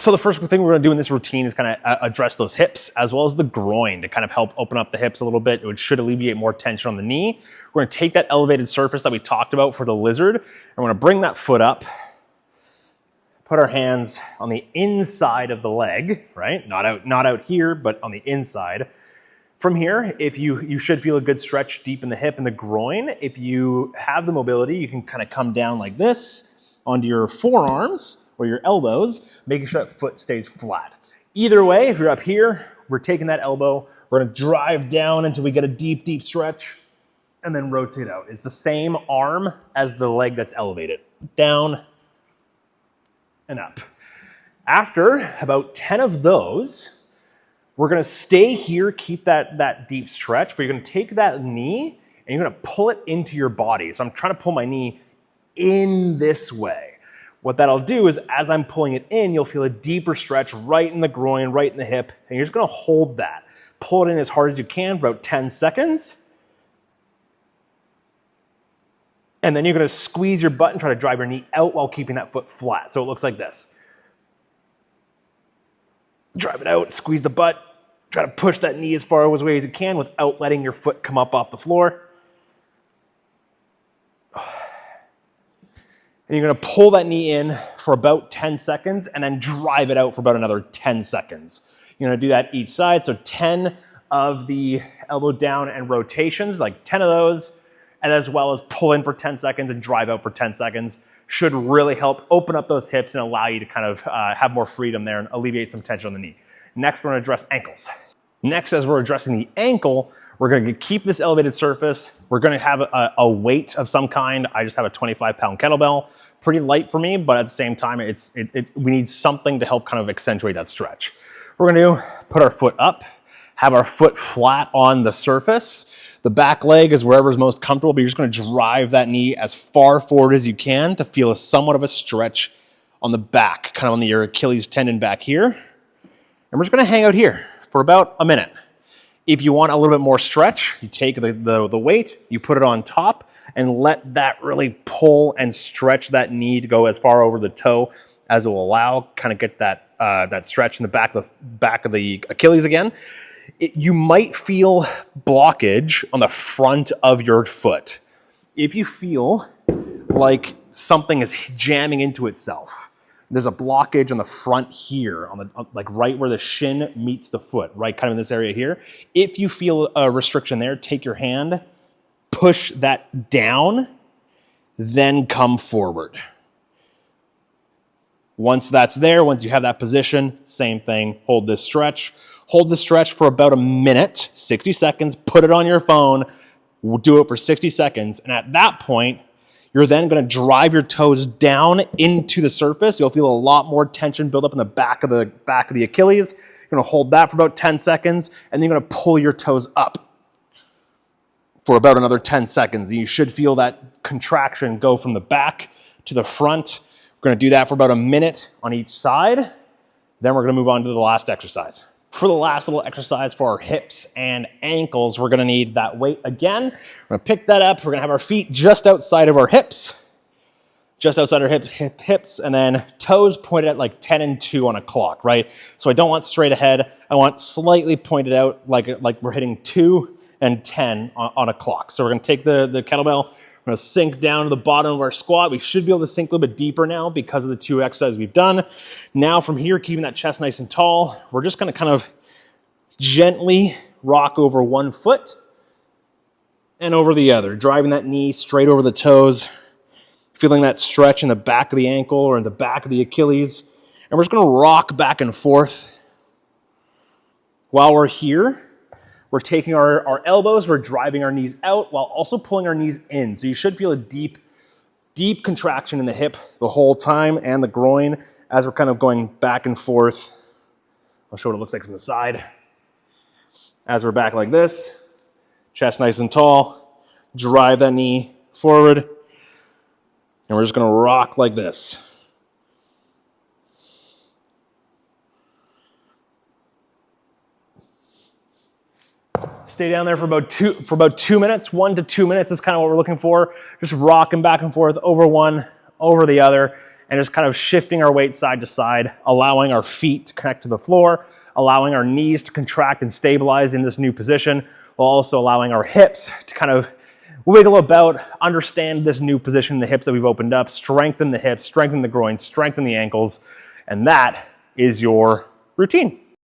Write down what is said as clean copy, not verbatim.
So the first thing we're gonna do in this routine is kind of address those hips as well as the groin to kind of help open up the hips a little bit. It should alleviate more tension on the knee. We're gonna take that elevated surface that we talked about for the lizard, and we're gonna bring that foot up, put our hands on the inside of the leg, right? Not out here, but on the inside. From here, if you should feel a good stretch deep in the hip and the groin. If you have the mobility, you can kind of come down like this onto your forearms or your elbows, making sure that foot stays flat. Either way, if you're up here, we're taking that elbow, we're gonna drive down until we get a deep, deep stretch, and then rotate out. It's the same arm as the leg that's elevated. Down and up. After about 10 of those, we're gonna stay here, keep that deep stretch, but you're gonna take that knee and you're gonna pull it into your body. So I'm trying to pull my knee in this way. What that'll do is as I'm pulling it in, you'll feel a deeper stretch right in the groin, right in the hip, and you're just gonna hold that. Pull it in as hard as you can for about 10 seconds. And then you're gonna squeeze your butt and try to drive your knee out while keeping that foot flat. So it looks like this. Drive it out, squeeze the butt, try to push that knee as far away as you can without letting your foot come up off the floor. And you're gonna pull that knee in for about 10 seconds and then drive it out for about another 10 seconds. You're gonna do that each side. So 10 of the elbow down and rotations, like 10 of those, and as well as pull in for 10 seconds and drive out for 10 seconds. Should really help open up those hips and allow you to kind of have more freedom there and alleviate some tension on the knee. Next, we're gonna address ankles. Next, as we're addressing the ankle, we're gonna keep this elevated surface. We're gonna have a weight of some kind. I just have a 25-pound kettlebell. Pretty light for me, but at the same time, we need something to help kind of accentuate that stretch. We're gonna put our foot up, have our foot flat on the surface. The back leg is wherever's most comfortable, but you're just gonna drive that knee as far forward as you can to feel somewhat of a stretch on the back, kind of on your Achilles tendon back here. And we're just gonna hang out here for about a minute. If you want a little bit more stretch, you take the weight, you put it on top, and let that really pull and stretch that knee to go as far over the toe as it will allow, kind of get that stretch in the back of the Achilles again. You might feel blockage on the front of your foot. If you feel like something is jamming into itself, there's a blockage on the front here, like right where the shin meets the foot, right kind of in this area here. If you feel a restriction there, take your hand, push that down, then come forward. Once that's there, once you have that position, same thing, hold this stretch. Hold the stretch for about a minute, 60 seconds, put it on your phone, do it for 60 seconds, and at that point, you're then gonna drive your toes down into the surface. You'll feel a lot more tension build up in the back of the Achilles. You're gonna hold that for about 10 seconds, and then you're gonna pull your toes up for about another 10 seconds. And you should feel that contraction go from the back to the front. We're gonna do that for about a minute on each side. Then we're gonna move on to the last exercise. For the last little exercise for our hips and ankles, we're gonna need that weight again. We're gonna pick that up. We're gonna have our feet just outside of our hips, and then toes pointed at like 10 and 2 on a clock, right? So I don't want straight ahead. I want slightly pointed out like we're hitting 2 and 10 on a clock. So we're gonna take the kettlebell, we're gonna sink down to the bottom of our squat. We should be able to sink a little bit deeper now because of the 2 exercises we've done. Now from here, keeping that chest nice and tall, we're just gonna kind of gently rock over one foot and over the other, driving that knee straight over the toes, feeling that stretch in the back of the ankle or in the back of the Achilles. And we're just gonna rock back and forth. While we're here, we're taking our elbows, we're driving our knees out while also pulling our knees in. So you should feel a deep contraction in the hip the whole time and the groin as we're kind of going back and forth. I'll show what it looks like from the side. As we're back like this, chest nice and tall, drive that knee forward, and we're just gonna rock like this. Stay down there for about 2 minutes. 1 to 2 minutes is kind of what we're looking for. Just rocking back and forth over one, over the other, and just kind of shifting our weight side to side, allowing our feet to connect to the floor, allowing our knees to contract and stabilize in this new position, while also allowing our hips to kind of wiggle about, understand this new position in the hips that we've opened up, strengthen the hips, strengthen the groins, strengthen the ankles, and that is your routine.